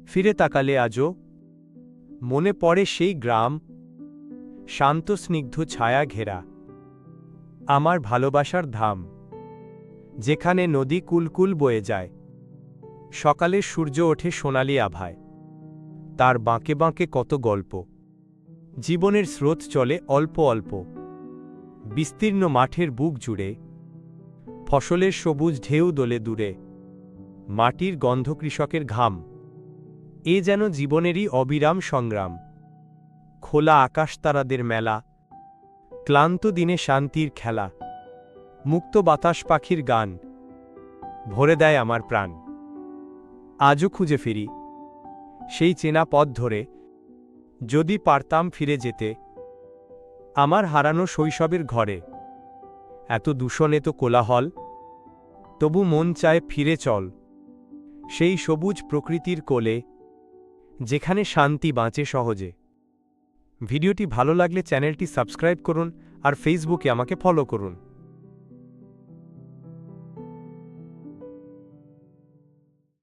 ফিরে তাকালে আজও মনে পড়ে সেই গ্রাম, শান্ত স্নিগ্ধ ছায়া ঘেরা আমার ভালোবাসার ধাম, যেখানে নদী কুলকুল বয়ে যায়। সকালে সূর্য ওঠে সোনালি আভায়, তার বাঁকে বাঁকে কত গল্প। জীবনের স্রোত চলে অল্প অল্প, বিস্তীর্ণ মাঠের বুক জুড়ে ফসলের সবুজ ঢেউ দোলে দূরে, মাটির গন্ধ কৃষকের ঘাম। এ যেন জীবনেরই অবিরাম সংগ্রাম। খোলা আকাশ তারাদের মেলা, ক্লান্ত দিনে শান্তির খেলা, মুক্ত বাতাস পাখির গান ভরে দেয় আমার প্রাণ। আজও খুঁজে ফিরি সেই চেনা পথ ধরে, যদি পারতাম ফিরে যেতে আমার হারানো শৈশবের ঘরে। এত দূষণ, এত কোলাহল, তবু মন চায় ফিরে চল সেই সবুজ প্রকৃতির কোলে, যেখানে শান্তি বাঁচে সহজে। ভিডিওটি ভালো লাগলে চ্যানেলটি সাবস্ক্রাইব করুন আর ফেসবুকে আমাকে ফলো করুন।